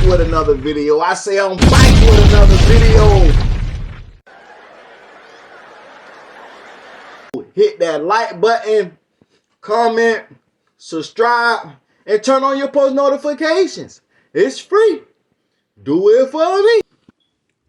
with another video. I say I'm back with another video. Hit that like button, comment, subscribe, and turn on your post notifications. It's free. Do it for me.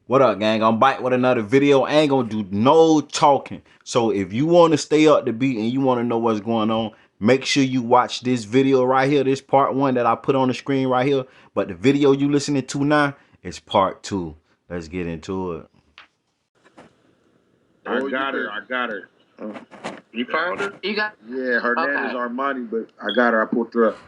What up, gang? I'm back with another video. I ain't gonna do no talking. So if you want to stay up to beat and you want to know what's going on, make sure you watch this video right here. This part 1 that I put on the screen right here. But the video you listening to now is part 2. Let's get into it. I got her. You found her? Yeah, her name is Armani, but I got her. I pulled her up.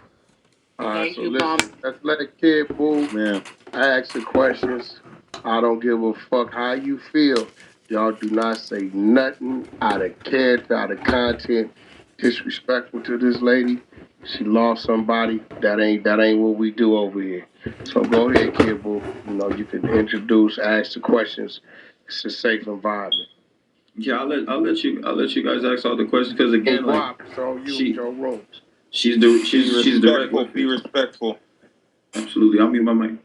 Alright, so listen, let's let a kid move. Man, I ask the questions. I don't give a fuck how you feel. Y'all do not say nothing out of character, out of content, disrespectful to this lady. She lost somebody. That ain't what we do over here. So go ahead, kid boo. You know, you can introduce, ask the questions. It's a safe environment. Yeah, I'll let you guys ask all the questions because again, like she's direct with Be respectful. Absolutely, I'll mute my mic.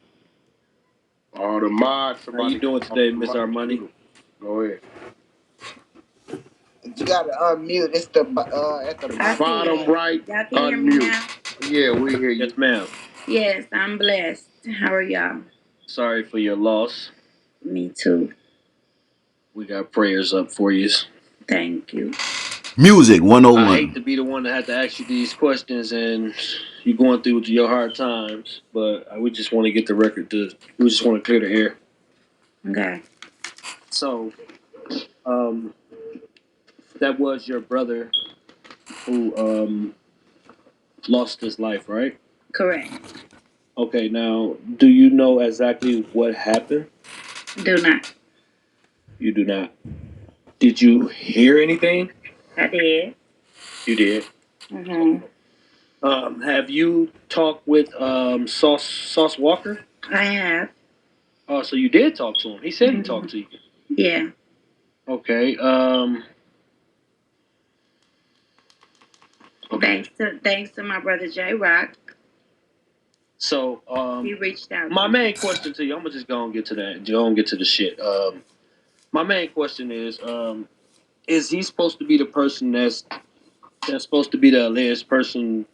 All the mods. How you doing today, Miss Armani? Go ahead. You gotta unmute. It's the at the bottom right. Y'all can hear me now? Yeah, we hear you. Yes, ma'am. Yes, I'm blessed. How are y'all? Sorry for your loss. Me too. We got prayers up for you. Thank you. Music 101. I hate to be the one that had to ask you these questions and you going through your hard times, but we just want to get the record. We just want to clear the air. Okay. So, that was your brother who lost his life, right? Correct. Okay, now, do you know exactly what happened? Do not. You do not. Did you hear anything? I did. You did. Mm-hmm. Have you talked with Sauce Walker? I have. Oh, so you did talk to him. He said he talked to you. Yeah. Okay. Thanks to my brother J Rock. So he reached out. My main question to you, I'm gonna just go and get to that. Go and get to the shit. My main question is he supposed to be the person that's supposed to be the alleged person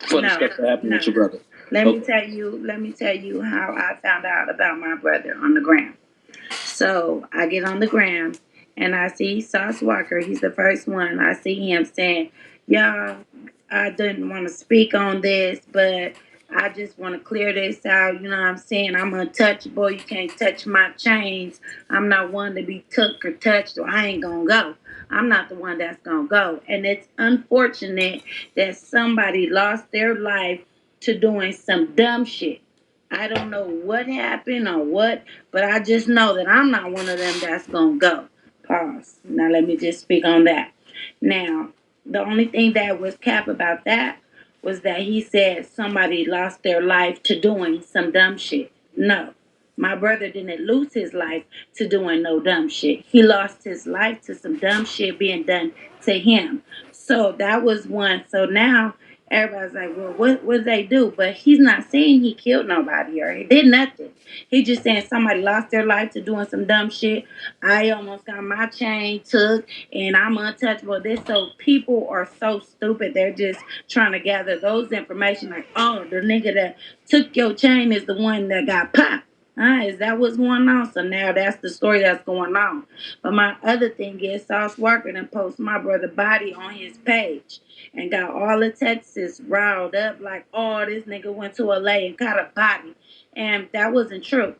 for the stuff that happened with your brother? Let me tell you how I found out about my brother on the ground. So I get on the ground and I see Sauce Walker. He's the first one. I see him saying, y'all, I didn't want to speak on this, but I just want to clear this out. You know what I'm saying? I'm untouchable. You can't touch my chains. I'm not one to be took or touched, or I ain't going to go. I'm not the one that's going to go. And it's unfortunate that somebody lost their life to doing some dumb shit. I don't know what happened or what, but I just know that I'm not one of them that's going to go. Pause. Now let me just speak on that. Now, the only thing that was cap about that was that he said somebody lost their life to doing some dumb shit. No, my brother didn't lose his life to doing no dumb shit. He lost his life to some dumb shit being done to him. So that was one. So now everybody's like, well, what did they do? But he's not saying he killed nobody or he did nothing. He just saying somebody lost their life to doing some dumb shit. I almost got my chain took and I'm untouchable. This so people are so stupid. They're just trying to gather those information like, oh, the nigga that took your chain is the one that got popped. Is that what's going on? So now that's the story that's going on. But my other thing is Sauce Walker done post my brother body on his page and got all the Texas riled up like, oh, this nigga went to LA and caught a body. And that wasn't true.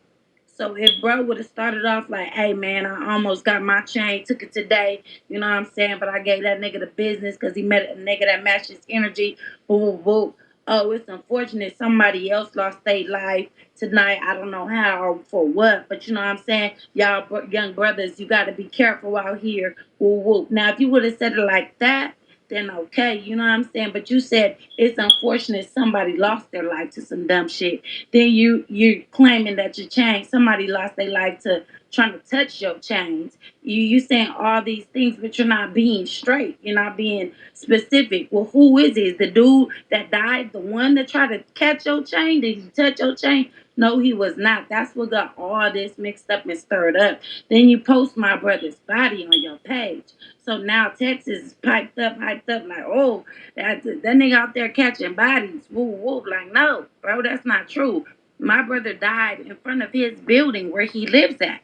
So if bro would have started off like, hey man, I almost got my chain, took it today, you know what I'm saying? But I gave that nigga the business because he met a nigga that matched his energy. Boo, boo, boo. Oh, it's unfortunate somebody else lost their life tonight. I don't know how or for what, but you know what I'm saying? Y'all young brothers, you got to be careful out here. Woo, woo. Now, if you would have said it like that, then okay, you know what I'm saying? But you said it's unfortunate somebody lost their life to some dumb shit. Then you're claiming that your chain, somebody lost their life to trying to touch your chains. You saying all these things, but you're not being straight. You're not being specific. Well, who is it? Is the dude that died the one that tried to catch your chain? Did he touch your chain? No, he was not. That's what got all this mixed up and stirred up. Then you post my brother's body on your page. So now Texas is hyped up, like, oh, that nigga out there catching bodies. Woo, woo. Like, no, bro, that's not true. My brother died in front of his building where he lives at.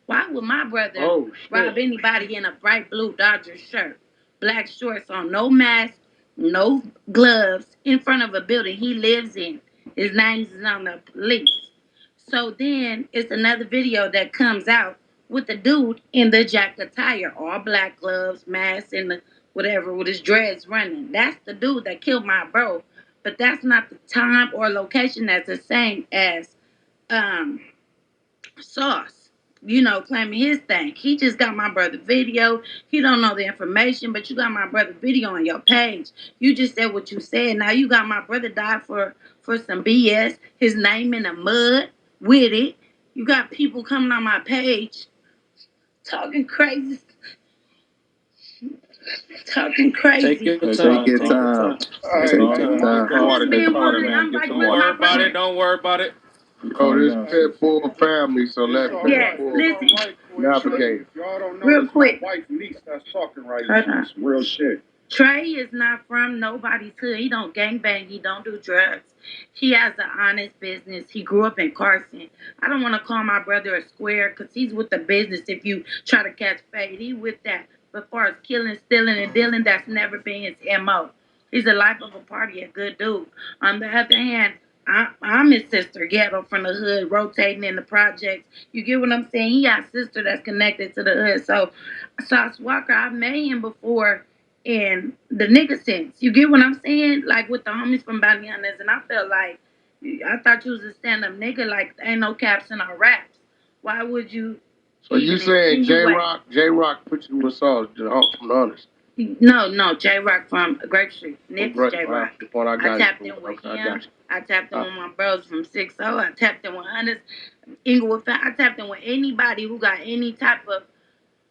Why would my brother rob anybody in a bright blue Dodgers shirt, black shorts on, no mask, no gloves, in front of a building he lives in? His name is on the police. So then it's another video that comes out with the dude in the jack attire, all black gloves, mask, and the whatever, with his dreads running. That's the dude that killed my bro. But that's not the time or location that's the same as um Sauce, claiming his thing. He just got my brother video. He don't know the information, but you got my brother video on your page. You just said what you said. Now you got my brother died for some BS. His name in the mud with it. You got people coming on my page talking crazy. Talking crazy. Take your time. Take your time. Take your time. I'm just being one. I'm like, Don't worry about it. Don't worry about it. Oh, this Pitbull family, so let Pitbull listen. navigate. Y'all don't know Real this quick. my wife's niece that's talking right now. It's real shit. Trey is not from nobody's hood. He don't gangbang. He don't do drugs. He has an honest business. He grew up in Carson. I don't want to call my brother a square because he's with the business. If you try to catch fade, he with that. But as far as killing, stealing, and dealing, that's never been his MO. He's a life of a party, a good dude. On the other hand, I'm his sister, ghetto from the hood, rotating in the projects. You get what I'm saying? He got a sister that's connected to the hood. So, Sauce Walker, I've met him before in the nigga sense. You get what I'm saying? Like with the homies from Bounty Hunters, and I felt like I thought you was a stand-up nigga. Like ain't no caps in our raps. Why would you? So you saying J Rock put you with Sauce from the Hunters? No, J Rock from Grape Street. Nips J Rock. I tapped in with him. I tapped in with my bros from 6 I tapped in with Hunters, Inglewood. I tapped in with anybody who got any type of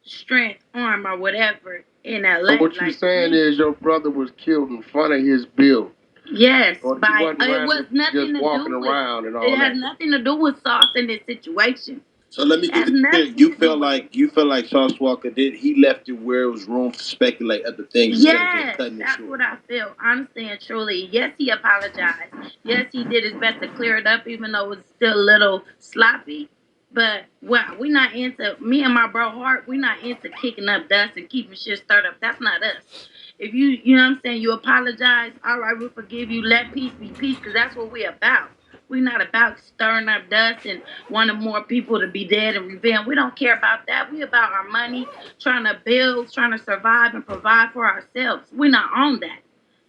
strength, arm, or whatever in LA. But what you saying is your brother was killed in front of his building. Yes, it was nothing to walking do with around and all it. that. Has nothing to do with Sauce in this situation. So let me get this clear. You feel like Sauce Walker he left it where it was room to speculate other things instead of just cutting it that's short. what I feel. Honestly and truly. Yes, he apologized. Yes, he did his best to clear it up, even though it was still a little sloppy. But we not into me and my bro Hart. We not into kicking up dust and keeping shit stirred up. That's not us. If you know what I'm saying, you apologize. All right, we'll forgive you. Let peace be peace, because that's what we about. We're not about stirring up dust and wanting more people to be dead and revenge. We don't care about that. We about our money, trying to build, trying to survive and provide for ourselves. We're not on that.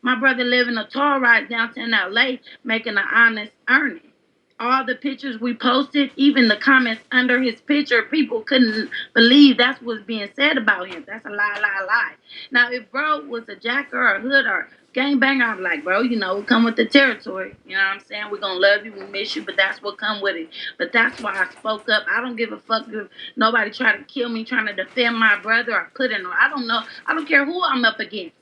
My brother living a tall rise downtown LA, making an honest earning. All the pictures we posted, even the comments under his picture, people couldn't believe that's what's being said about him. That's a lie. Now, if bro was a jacker or a hood or gangbanger, I'm like, bro, come with the territory. You know what I'm saying? We're going to love you, we miss you, but that's what come with it. But that's why I spoke up. I don't give a fuck if nobody try to kill me, trying to defend my brother or put in, I don't know. I don't care who I'm up against.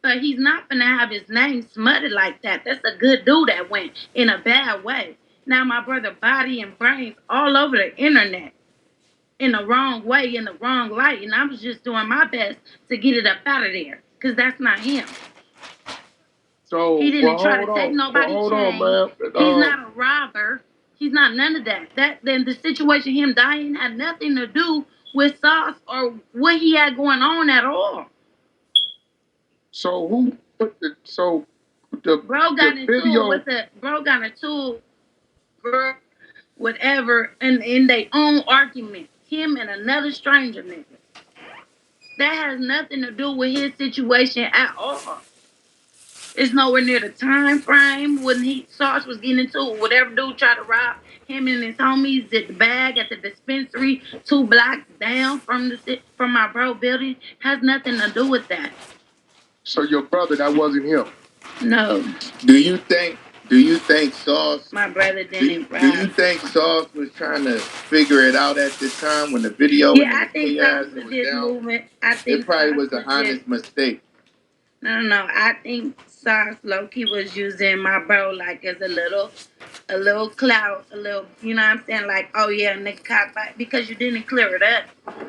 But he's not going to have his name smutted like that. That's a good dude that went in a bad way. Now my brother body and brains all over the internet in the wrong way, in the wrong light. And I was just doing my best to get it up out of there. Because that's not him. So he didn't try to take nobody's chain. He's not a robber. He's not none of that. Then the situation, him dying, had nothing to do with Sauce or what he had going on at all. So who put the bro got into girl, whatever, and in their own argument, him and another stranger nigga. That has nothing to do with his situation at all. It's nowhere near the time frame when Sauce was getting into it. Whatever dude tried to rob him and his homies at the bag at the dispensary 2 blocks down from my bro building has nothing to do with that. So your brother, that wasn't him. No. Do you think Sauce? My brother didn't Do you think Sauce was trying to figure it out at the time when the video Yeah, and I the think chaos Sauce was was just down? moving. I think It probably Sauce was an was honest just mistake. no. I think Sauce Loki was using my bro like as a little clout, a little, you know what I'm saying? Like, oh yeah, nigga caught by because you didn't clear it up.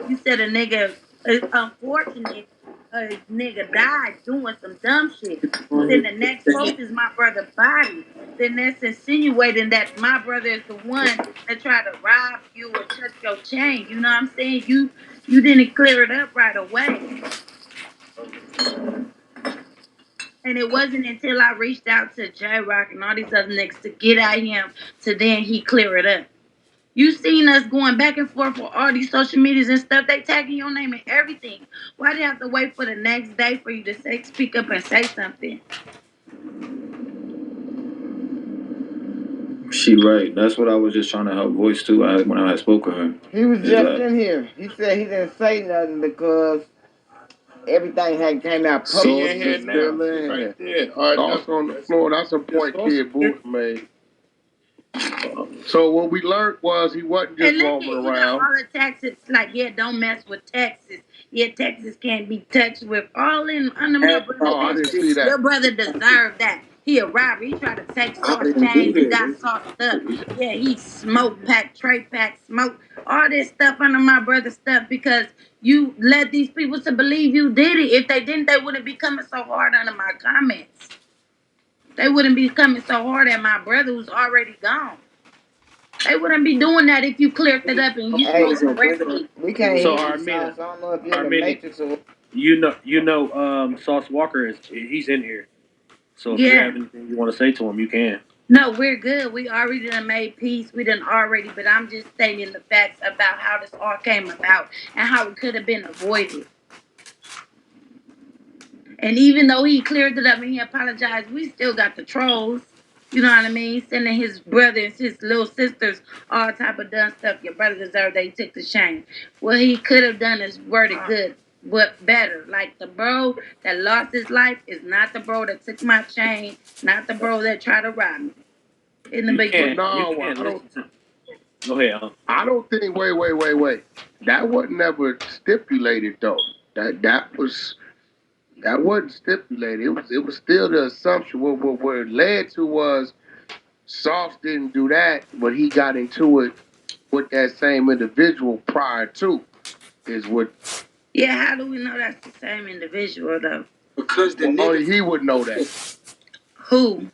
You said a nigga, unfortunate, a nigga died doing some dumb shit. Then the next post is my brother's body. Then that's insinuating that my brother is the one that tried to rob you or touch your chain. You know what I'm saying? You didn't clear it up right away. And it wasn't until I reached out to J Rock and all these other niggas to get at him to then he clear it up. You seen us going back and forth for all these social medias and stuff. They tagging your name and everything. Why do you have to wait for the next day for you to speak up and say something? She right. That's what I was just trying to help voice too. When I spoke with her. He was just in here. He said he didn't say nothing because everything had came out public. She in here now. Still in here. Right there. All right, Sauce on the floor. That's a point Kid Booth made. So what we learned was he wasn't just And look roaming at around. all the Texas, like, yeah, don't mess with Texas. Yeah, Texas can't be touched with. All in under my brother. Oh, I didn't see that. Your brother deserved that. He a robber. He tried to take Sauce chains. He got sauced up. Yeah, he smoked pack, tray pack, smoke, all this stuff under my brother's stuff because you led these people to believe you did it. If they didn't, they wouldn't be coming so hard under my comments. They wouldn't be coming so hard at my brother who's already gone. They wouldn't be doing that if you cleared it up and you spoke correctly. We can't So hear you, Armina, Sauce. I don't know if you're in the Matrix or you know, Sauce Walker he's in here. So if you have anything you want to say to him, you can. No, we're good. We already done made peace. We done already, but I'm just stating the facts about how this all came about and how it could have been avoided. And even though he cleared it up and he apologized, we still got the trolls. You know what I mean? Sending his brothers, his little sisters, all type of dumb stuff. Your brother deserved that he took the shame. What he could have done is worded good, but better. Like the bro that lost his life is not the bro that took my chain, not the bro that tried to rob me. In the beginning. No, I don't. Go ahead. I don't think. Wait. That wasn't ever stipulated though. That wasn't stipulated. It was still the assumption. What it led to was Sauce didn't do that, but he got into it with that same individual prior to. Is what. Yeah, how do we know that's the same individual though? Because only he would know that. Who?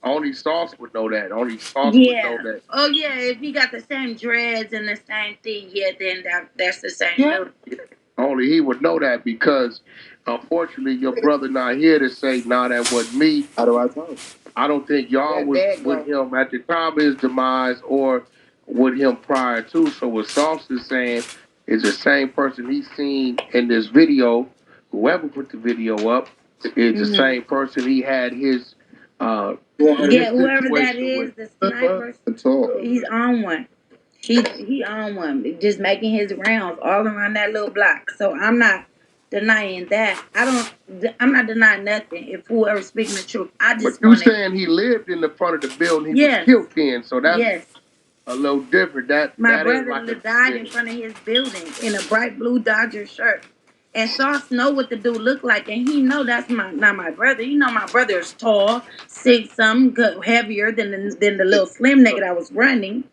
Only Sauce would know that. Only Sauce would know that. Oh yeah, if he got the same dreads and the same thing, yeah, then that's the same dude. Only he would know that because, unfortunately, your brother not here to say, "Nah, that wasn't me." How do I know? I don't think y'all was with him at the time of his demise or with him prior to. So what Sauce is saying is the same person he's seen in this video. Whoever put the video up is the same person he had his. Whoever that is, the sniper, he's on one. He on one, just making his rounds all around that little block. So I'm not denying that. I'm not denying nothing. If whoever's speaking the truth, I just. But you saying he lived in the front of the building he was killed in, so that's a little different. My brother died in front of his building in a bright blue Dodger shirt. And Sauce know what the dude look like, and he know that's not my brother. He know my brother is tall, 6'something", heavier than the little slim nigga that was running.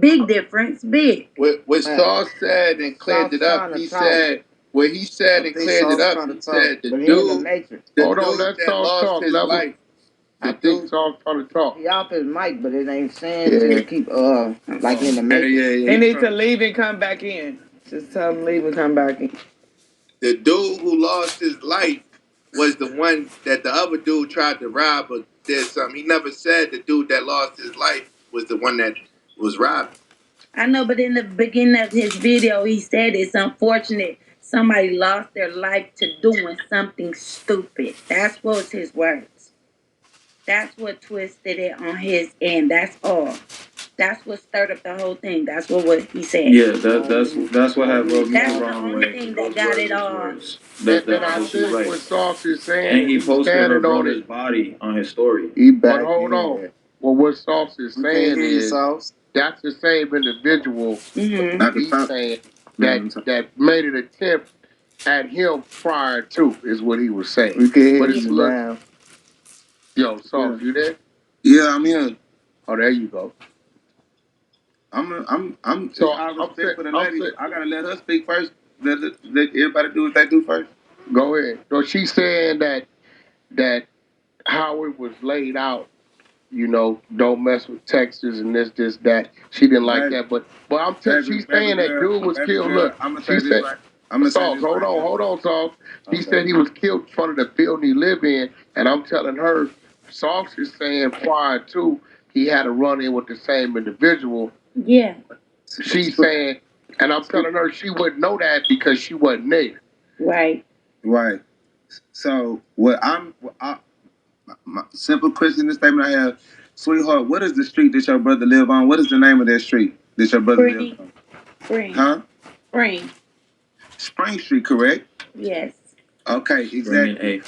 Big difference, big. What Sauce said and cleared it up, he said. What he said and cleared it up, he said the dude. Hold on, let's lost his life. I think Sauce trying to talk. he off his mic, but it ain't saying to keep like in the Matrix. He needs to leave and come back in. Just tell him leave and come back in. The dude who lost his life was the one that the other dude tried to rob or did something. He never said the dude that lost his life was the one that was robbed. I know, but in the beginning of his video, he said it's unfortunate somebody lost their life to doing something stupid. That's what was his words. That's what twisted it on his end. That's all. That's what stirred up the whole thing. That's what he said. Yeah, that's what had rubbed me That's the the wrong only way. thing that Those got it words, all. words. And I That's think right. what Sauce is saying, And he he's posted her standing on brother's it. body on his story. But hold on. Well, what Sauce is saying is that's the same individual he's saying that made an attempt at him prior to, is what he was saying. But it's look, yo, Sauce, you there? Yeah, I'm here. Oh, there you go. So out of respect for the lady, I gotta let her speak first. Let everybody do what they do first. Go ahead. So she's saying that how it was laid out, you know, don't mess with Texas and this, that. She didn't like that, but I'm telling. She's saying that dude was killed. Look, I'm gonna she say said, this right. I'm gonna say Sauce, this hold right. on, Sauce. He said he was killed in front of the building he lived in, and I'm telling her, Sauce is saying prior to he had a run in with the same individual. Yeah. She's saying, and I'm telling her she wouldn't know that because she wasn't there. Right. Right. So my simple question, this statement I have, sweetheart, what is the street that your brother live on? What is the name of that street that your brother live on? Spring. Huh? Spring. Spring Street, correct? Yes. Okay, exactly.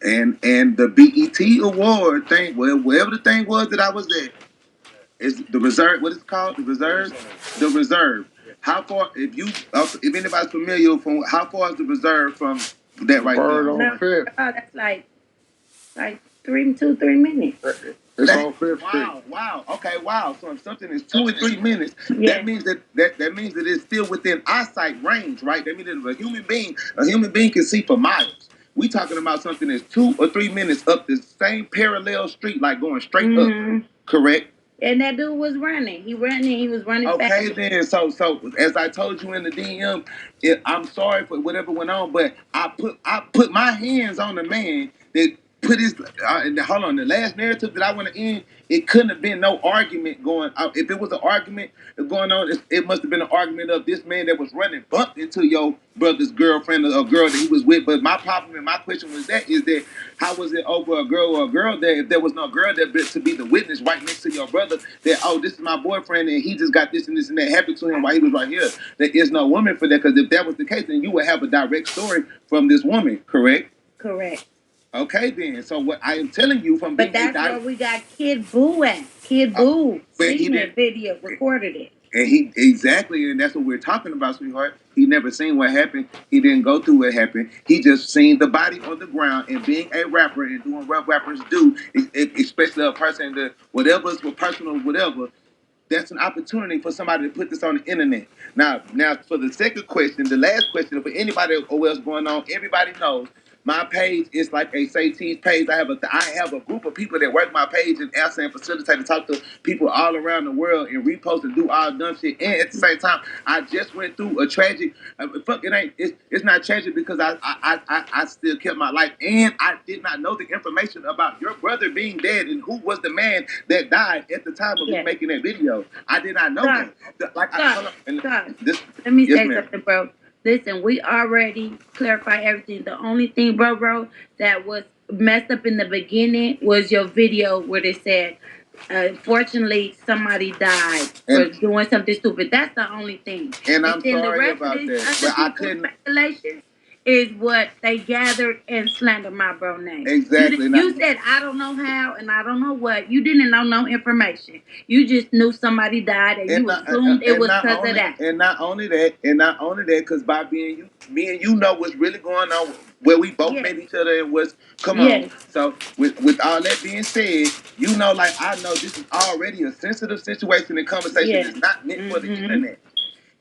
And the BET award thing, well, wherever the thing was that I was at, is the reserve. What is it called? The reserve. The reserve. How far? If anybody's familiar, from how far is the reserve from that right Bird there? on Fifth. That's like 3 minutes. It's on Fifth Street. Wow. Okay, wow. So if something is 2 or 3 minutes, Yeah. that means that it's still within eyesight range, right? That means that a human being can see for miles. We talking about something that's 2 or 3 minutes up the same parallel street, like going straight up. Correct? And that dude was running. He was running fast. Okay, then. So as I told you in the DM, I'm sorry for whatever went on, but I put my hands on the man that put his. Hold on, the last narrative that I want to end, it couldn't have been no argument going. If it was an argument going on, it must have been an argument of this man that was running bumped into your brother's girlfriend or a girl that he was with. But my problem and my question was that how was it over a girl or a girl there if there was no girl there to be the witness right next to your brother that, oh, this is my boyfriend and he just got this and that happened to him while he was right here. There is no woman for that, because if that was the case, then you would have a direct story from this woman, correct? Correct. Okay, then. So what I am telling you from being that's where we got Kid Boo at. Kid Boo seen that video, recorded it. And he exactly, and that's what we're talking about, sweetheart. He never seen what happened. He didn't go through what happened. He just seen the body on the ground. And being a rapper and doing what rappers do, especially a person that whatever's for personal whatever, that's an opportunity for somebody to put this on the internet. Now for the second question, the last question for anybody or else going on, everybody knows my page is like a Say T's page. I have a group of people that work my page and answer and facilitate and talk to people all around the world and repost and do all dumb shit. And at the same time, I just went through a tragic. It's not tragic because I still kept my life, and I did not know the information about your brother being dead and who was the man that died at the time of me making that video. I did not know that. Let me say something, bro. Listen, we already clarified everything. The only thing, bro, that was messed up in the beginning was your video where they said, unfortunately, somebody died for doing something stupid. That's the only thing. And I'm sorry about that, but I couldn't. Speculations is what they gathered and slandered my bro name. Exactly. You said, I don't know how and I don't know what. You didn't know no information. You just knew somebody died and you assumed it was because of that. And not only that, because by me and you know what's really going on, where we both met each other and what's on. So with all that being said, you know, like I know this is already a sensitive situation and conversation is not meant for the internet.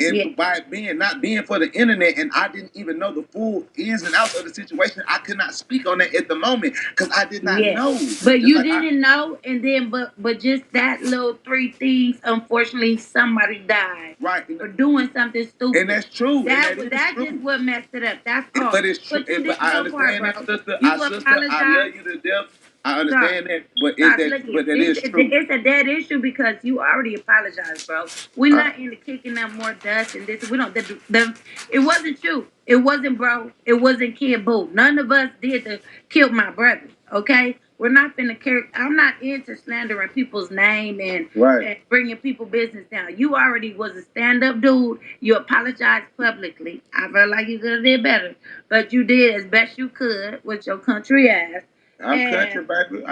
And by not being for the internet, and I didn't even know the full ins and outs of the situation, I could not speak on that at the moment because I did not know. But you didn't know, and then but just that little 3 things. Unfortunately, somebody died for doing something stupid, and that's true. That's just what messed it up. That's all. But it's true. But I understand that, sister. I love you to death. I understand that, but that is true. It's a dead issue because you already apologized, bro. We're not into kicking up more dust and this. We don't. It wasn't you. It wasn't bro. It wasn't Kid Boo. None of us did kill my brother. Okay. we're not finna care. I'm not into slandering people's name and bringing people business down. You already was a stand-up dude. You apologized publicly. I felt like you could have did better, but you did as best you could with your country ass. I'm country, baby.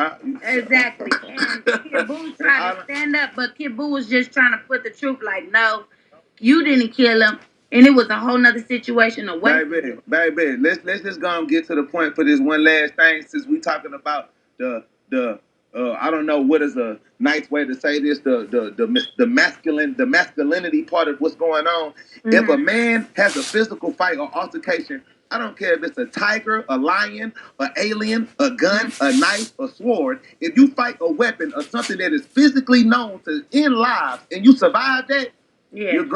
Exactly. And Kid Boo tried to stand up, but Kid Boo was just trying to put the truth like, no, you didn't kill him. And it was a whole nother situation away. Baby, let's just go and get to the point for this one last thing, since we talking about the I don't know what is a nice way to say this, the masculinity part of what's going on. Mm-hmm. If a man has a physical fight or altercation, I don't care if it's a tiger, a lion, an alien, a gun, a knife, a sword. If you fight a weapon or something that is physically known to end lives and you survive that, you're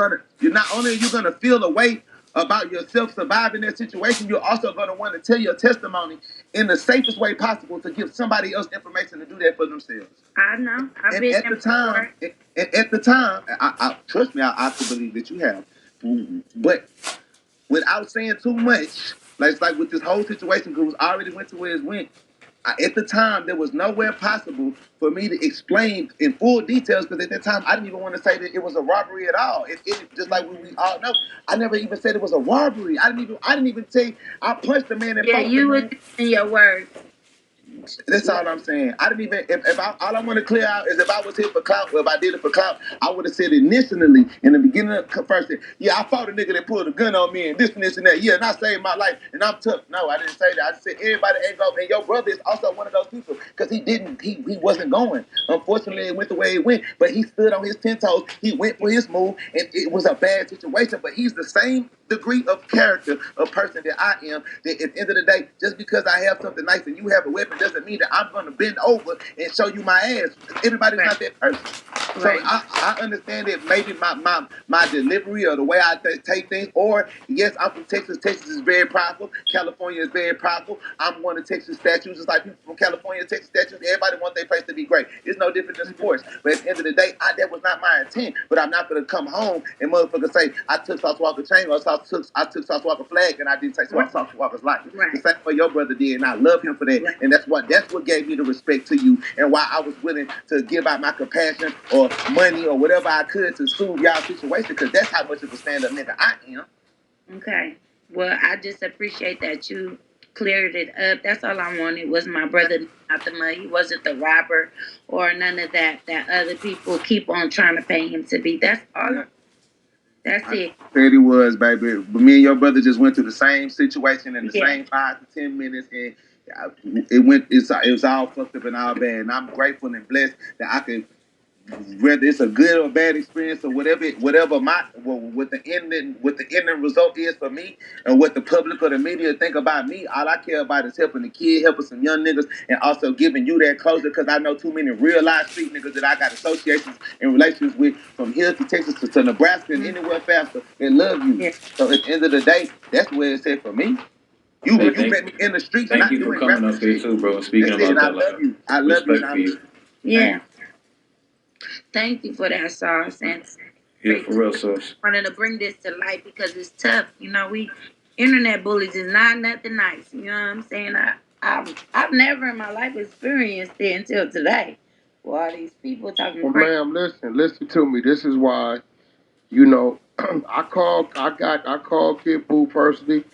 not only are you gonna feel a way about yourself surviving that situation, you're also gonna want to tell your testimony in the safest way possible to give somebody else information to do that for themselves. I know. And at the time, I trust me, I could believe that you have. But without saying too much, like with this whole situation, because I already went to where it went. At the time, there was nowhere possible for me to explain in full details, because at that time, I didn't even want to say that it was a robbery at all. It just like we all know, I never even said it was a robbery. I didn't even say I punched the man. Yeah, you were in your words. That's all I'm saying. I didn't even, all I want to clear out is if I was here for clout, or if I did it for clout, I would have said initially in the beginning of the first thing, yeah, I fought a nigga that pulled a gun on me and this and this and that. Yeah, and I saved my life and I'm tough. No, I didn't say that. I just said everybody ain't go. And your brother is also one of those people, because he wasn't going. Unfortunately, it went the way it went, but he stood on his 10 toes. He went for his move, and it was a bad situation, but he's the same degree of character of person that I am, that at the end of the day, just because I have something nice and you have a weapon doesn't mean that I'm going to bend over and show you my ass. Everybody's not that person. So I understand that maybe my delivery or the way I take things, or yes, I'm from Texas. Texas is very prideful. California is very prideful. I'm one of Texas statues, just like people from California, Texas statues. Everybody wants their place to be great. It's no different than sports. But at the end of the day, that was not my intent. But I'm not going to come home and motherfuckers say I took Sauce Walker chain, or I took Sauce Walker flag, and I didn't take Sauce Walker's life. The same way your brother did, and I love him for that. And that's what gave me the respect to you, and why I was willing to give out my compassion or money or whatever I could to soothe y'all situation, because that's how much of a stand-up nigga I am. Okay. Well, I just appreciate that you cleared it up. That's all I wanted was my brother not the money. He wasn't the robber or none of that other people keep on trying to pay him to be. That's all. That's it. Said he was, baby. But me and your brother just went through the same situation in the same 5 to 10 minutes, and it was all fucked up and all bad. And I'm grateful and blessed that I could, whether it's a good or bad experience or whatever what the ending result is for me, and what the public or the media think about me, all I care about is helping the kid, helping some young niggas, and also giving you that closure, because I know too many real life street niggas that I got associations and relations with from here to Texas to Nebraska and anywhere faster that love you. Yeah. So at the end of the day, that's where it's at for me. You met me in the streets. Thank you for coming up here too, bro. Speaking about that, I love you. Yeah. Thank you for that, Sauce. And yeah, for real, Sauce. I wanted to bring this to light because it's tough. You know, internet bullies is not nothing nice. You know what I'm saying? I've never in my life experienced it until today. Well, all these people talking crazy. Ma'am, listen to me. This is why, you know, I called Kid Boo personally,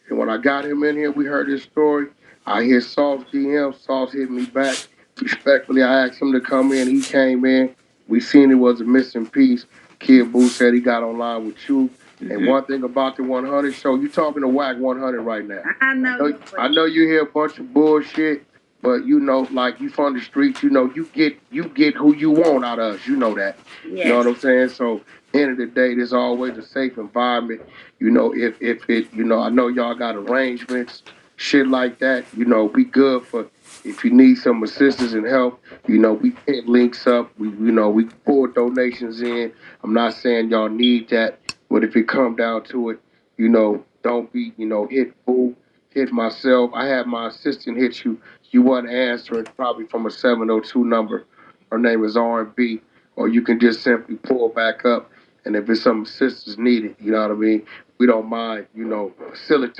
and when I got him in here, we heard his story. I hit Sauce DM. Sauce hit me back. Respectfully, I asked him to come in. He came in. We seen it was a missing piece. Kid Boo said he got online with you. Mm-hmm. And one thing about the 100 show, you talking to Whack 100 right now. I know you hear a bunch of bullshit, but you know, like, you from the streets, you know, you get who you want out of us. You know that. Yes. You know what I'm saying? So end of the day, there's always a safe environment. You know, if it, you know, I know y'all got arrangements, shit like that. You know, we good for if you need some assistance and help. You know, we hit links up. We pour donations in. I'm not saying y'all need that, but if it come down to it, you know, don't be, you know, hit Boo, hit myself. I had my assistant hit you. You wasn't answering, probably from a 702 number. Her name is R&B, or you can just simply pull back up. And if it's some assistance needed, you know what I mean, we don't mind, you know, facilitating.